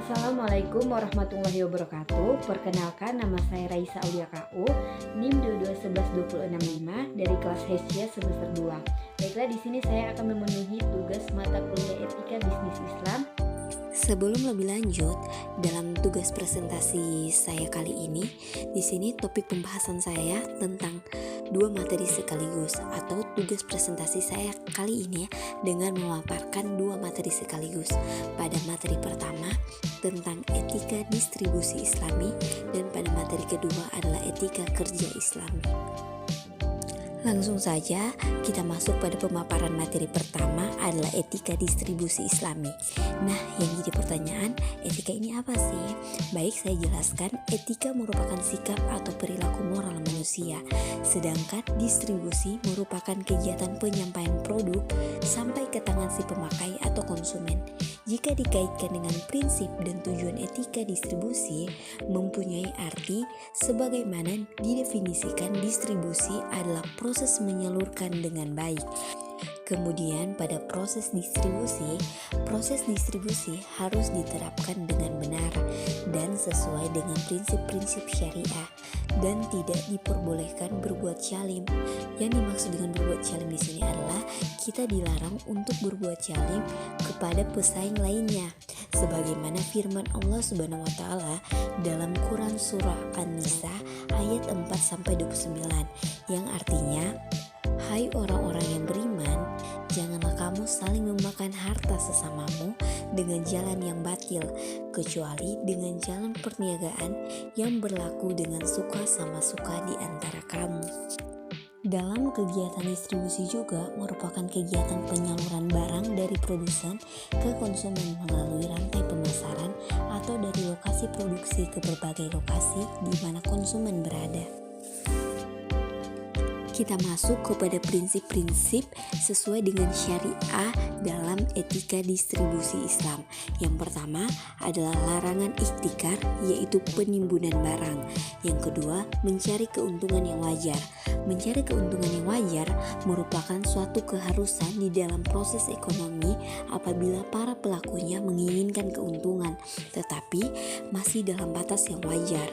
Assalamualaikum warahmatullahi wabarakatuh. Perkenalkan, nama saya Raisa Aulia KU, NIM 2211265 dari kelas Hesia semester 2. Baiklah, di sini saya akan memenuhi tugas mata kuliah Etika Bisnis Islam. Sebelum lebih lanjut, dalam tugas presentasi saya kali ini, di sini topik pembahasan saya tentang dua materi sekaligus, atau tugas presentasi saya kali ini dengan memaparkan dua materi sekaligus. Pada materi pertama tentang etika distribusi Islami, dan pada materi kedua adalah etika kerja Islami. Langsung saja kita masuk pada pemaparan materi pertama adalah etika distribusi Islami. Nah, yang jadi pertanyaan, etika ini apa sih? Baik, saya jelaskan, etika merupakan sikap atau perilaku moral manusia, sedangkan distribusi merupakan kegiatan penyampaian produk sampai ke tangan si pemakai atau konsumen. Jika dikaitkan dengan prinsip dan tujuan etika distribusi, mempunyai arti sebagaimana didefinisikan distribusi adalah proses menyalurkan dengan baik. Kemudian pada proses distribusi harus diterapkan dengan benar dan sesuai dengan prinsip-prinsip syariah dan tidak diperbolehkan berbuat syalim. Yang dimaksud dengan berbuat syalim di sini adalah kita dilarang untuk berbuat syalim kepada pesaing lainnya, sebagaimana firman Allah Subhanahu wa taala dalam Quran surah An-Nisa ayat 4-29 yang artinya, hai orang-orang yang beriman, janganlah kamu saling memakan harta sesamamu dengan jalan yang batil, kecuali dengan jalan perniagaan yang berlaku dengan suka sama suka di antara kamu. Dalam kegiatan distribusi juga merupakan kegiatan penyaluran barang dari produsen ke konsumen melalui rantai pemasaran atau dari lokasi produksi ke berbagai lokasi di mana konsumen berada. Kita masuk kepada prinsip-prinsip sesuai dengan syariah dalam etika distribusi Islam. Yang pertama adalah larangan ihtikar, yaitu penimbunan barang. Yang kedua, mencari keuntungan yang wajar. Mencari keuntungan yang wajar merupakan suatu keharusan di dalam proses ekonomi apabila para pelakunya menginginkan keuntungan, tetapi masih dalam batas yang wajar.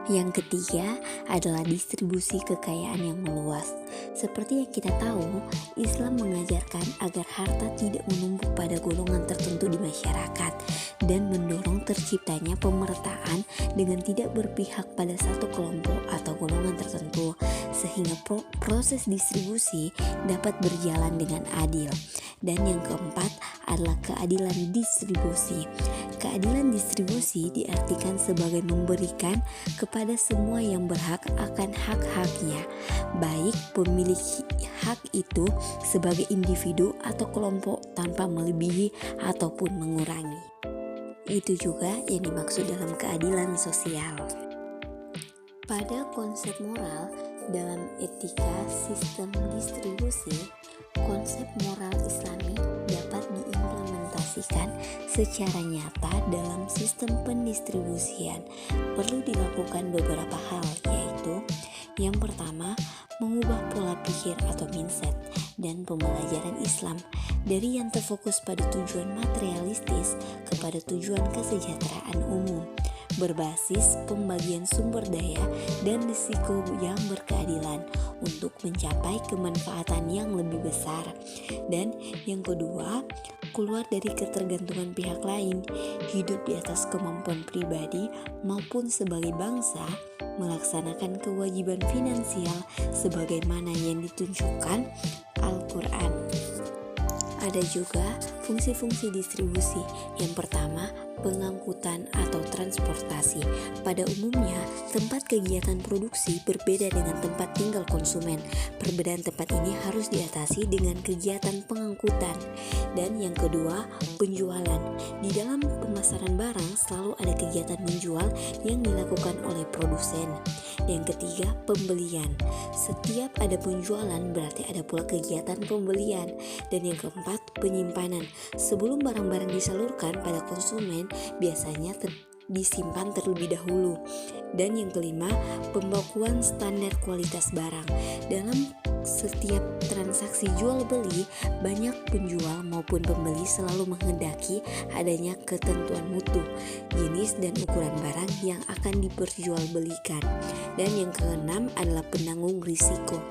Yang ketiga adalah distribusi kekayaan yang meluas. Seperti yang kita tahu, Islam mengajarkan agar harta tidak menumpuk pada golongan tertentu di masyarakat dan mendorong terciptanya pemerataan dengan tidak berpihak pada satu kelompok atau golongan tertentu, sehingga proses distribusi dapat berjalan dengan adil. Dan yang keempat adalah keadilan distribusi. Keadilan distribusi diartikan sebagai memberikan kepada semua yang berhak akan hak-haknya, baik pemilik hak itu sebagai individu atau kelompok tanpa melebihi ataupun mengurangi. Itu juga yang dimaksud dalam keadilan sosial. Pada konsep moral dalam etika sistem distribusi, konsep moral Islami dapat diimplementasikan secara nyata dalam sistem pendistribusian. Perlu dilakukan beberapa hal, yaitu yang pertama, mengubah pola pikir atau mindset dan pembelajaran Islam dari yang terfokus pada tujuan materialistis kepada tujuan kesejahteraan umum, berbasis pembagian sumber daya dan risiko yang berkeadilan untuk mencapai kemanfaatan yang lebih besar. Dan yang kedua, keluar dari ketergantungan pihak lain, hidup di atas kemampuan pribadi maupun sebagai bangsa, melaksanakan kewajiban finansial sebagaimana yang ditunjukkan Al-Quran. Ada juga fungsi-fungsi distribusi. Yang pertama, pengangkutan atau transportasi. Pada umumnya, tempat kegiatan produksi berbeda dengan tempat tinggal konsumen. Perbedaan tempat ini harus diatasi dengan kegiatan pengangkutan. Dan yang kedua, penjualan. Di dalam pemasaran barang selalu ada kegiatan menjual yang dilakukan oleh produsen. Yang ketiga, pembelian. Setiap ada penjualan berarti ada pula kegiatan pembelian. Dan yang keempat, penyimpanan. Sebelum barang-barang disalurkan pada konsumen, biasanya disimpan terlebih dahulu. Dan yang kelima, pembakuan standar kualitas barang. Dalam setiap transaksi jual beli, banyak penjual maupun pembeli selalu menghendaki adanya ketentuan mutu, jenis dan ukuran barang yang akan diperjualbelikan. Dan yang keenam adalah penanggung risiko.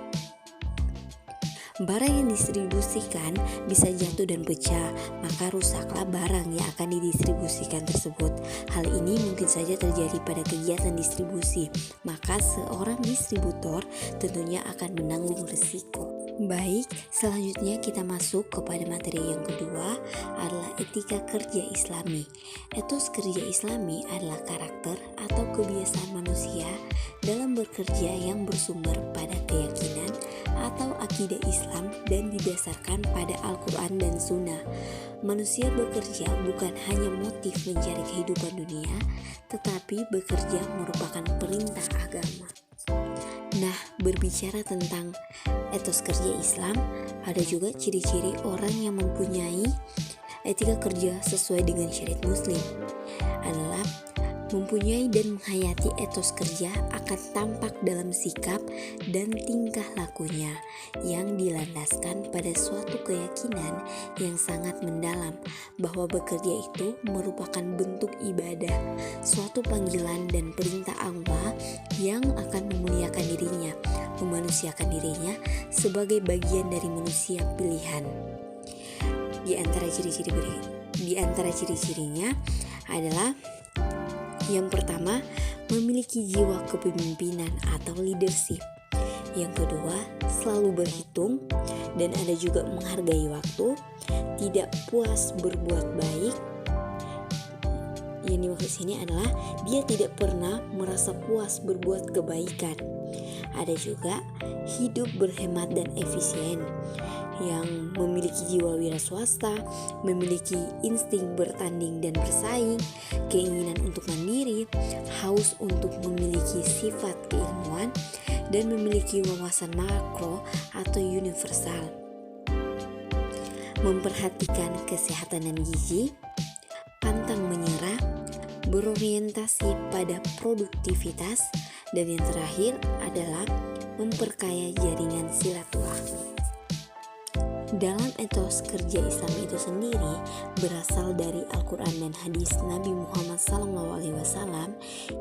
Barang yang didistribusikan bisa jatuh dan pecah, maka rusaklah barang yang akan didistribusikan tersebut. Hal ini mungkin saja terjadi pada kegiatan distribusi, maka seorang distributor tentunya akan menanggung risiko. Baik, selanjutnya kita masuk kepada materi yang kedua adalah etika kerja Islami. Etos kerja Islami adalah karakter atau kebiasaan manusia dalam bekerja yang bersumber pada keyakinan atau akidah Islam dan didasarkan pada Al-Quran dan Sunnah. Manusia bekerja bukan hanya motif mencari kehidupan dunia, tetapi bekerja merupakan perintah agama. Nah, berbicara tentang etos kerja Islam, ada juga ciri-ciri orang yang mempunyai etika kerja sesuai dengan syariat Muslim adalah mempunyai dan menghayati etos kerja akan tampak dalam sikap dan tingkah lakunya yang dilandaskan pada suatu keyakinan yang sangat mendalam bahwa bekerja itu merupakan bentuk ibadah, suatu panggilan dan perintah Allah yang akan memuliakan dirinya, memanusiakan dirinya sebagai bagian dari manusia pilihan. Di antara ciri-cirinya adalah yang pertama, memiliki jiwa kepemimpinan atau leadership. Yang kedua, selalu berhitung dan ada juga menghargai waktu, tidak puas berbuat baik. Yang dimaksud sini adalah dia tidak pernah merasa puas berbuat kebaikan. Ada juga hidup berhemat dan efisien, yang memiliki jiwa wira swasta, memiliki insting bertanding dan bersaing, keinginan untuk mandiri, haus untuk memiliki sifat keilmuan, dan memiliki wawasan makro atau universal. Memperhatikan kesehatan dan gizi, pantang menyerah, berorientasi pada produktivitas, dan yang terakhir adalah memperkaya jaringan silaturahmi. Dalam etos kerja Islam itu sendiri berasal dari Al-Quran dan hadis Nabi Muhammad SAW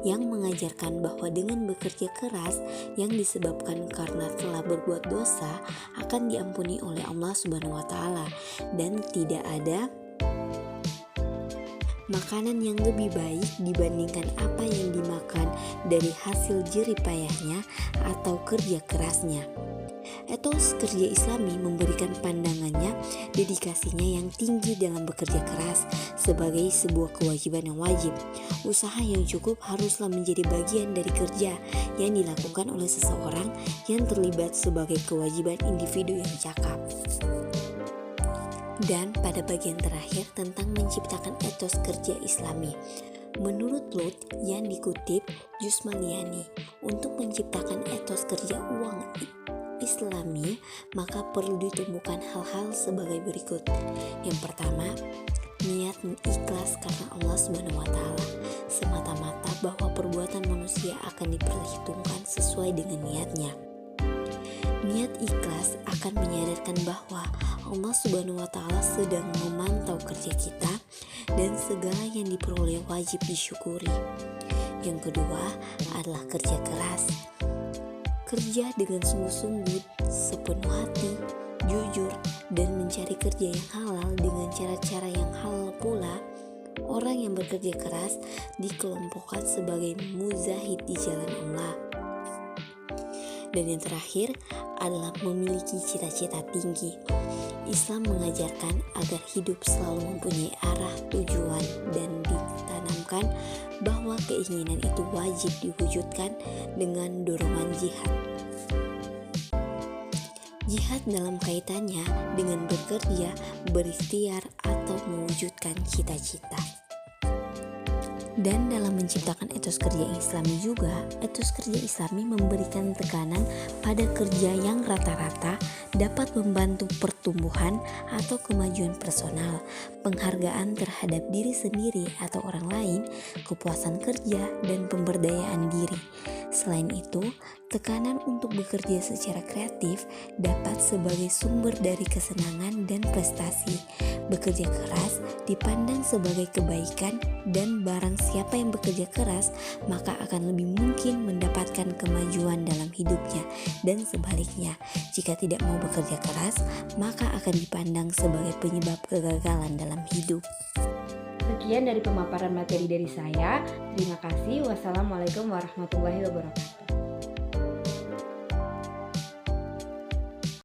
yang mengajarkan bahwa dengan bekerja keras yang disebabkan karena telah berbuat dosa akan diampuni oleh Allah Subhanahu wa Ta'ala, dan tidak ada makanan yang lebih baik dibandingkan apa yang dimakan dari hasil jerih payahnya atau kerja kerasnya. Etos kerja Islami memberikan pandangannya, dedikasinya yang tinggi dalam bekerja keras sebagai sebuah kewajiban yang wajib. Usaha yang cukup haruslah menjadi bagian dari kerja yang dilakukan oleh seseorang yang terlibat sebagai kewajiban individu yang cakap. Dan pada bagian terakhir tentang menciptakan etos kerja Islami. Menurut Lut yang dikutip Jusmaliani, untuk menciptakan etos kerja uang Islami, maka perlu ditemukan hal-hal sebagai berikut. Yang pertama, niat ikhlas karena Allah Subhanahu wa Ta'ala, semata-mata bahwa perbuatan manusia akan diperhitungkan sesuai dengan niatnya. Niat ikhlas akan menyadarkan bahwa Allah Subhanahu wa Ta'ala sedang memantau kerja kita dan segala yang diperoleh wajib disyukuri. Yang kedua adalah kerja keras. Kerja dengan sungguh-sungguh, sepenuh hati, jujur, dan mencari kerja yang halal dengan cara-cara yang halal pula. Orang yang bekerja keras dikelompokkan sebagai muzahid di jalan Allah. Dan yang terakhir adalah memiliki cita-cita tinggi. Islam mengajarkan agar hidup selalu mempunyai arah tujuan dan ditanamkan bahwa keinginan itu wajib diwujudkan dengan dorongan jihad. Jihad dalam kaitannya dengan bekerja, berikhtiar, atau mewujudkan cita-cita. Dan dalam menciptakan etos kerja Islami juga, etos kerja Islami memberikan tekanan pada kerja yang rata-rata dapat membantu pertumbuhan atau kemajuan personal, penghargaan terhadap diri sendiri atau orang lain, kepuasan kerja, dan pemberdayaan diri. Selain itu, tekanan untuk bekerja secara kreatif dapat sebagai sumber dari kesenangan dan prestasi. Bekerja keras dipandang sebagai kebaikan, dan barang siapa yang bekerja keras maka akan lebih mungkin mendapatkan kemajuan dalam hidupnya, dan sebaliknya, jika tidak mau bekerja keras maka akan dipandang sebagai penyebab kegagalan dalam hidup. Sekian dari pemaparan materi dari saya. Terima kasih. Wassalamualaikum warahmatullahi wabarakatuh.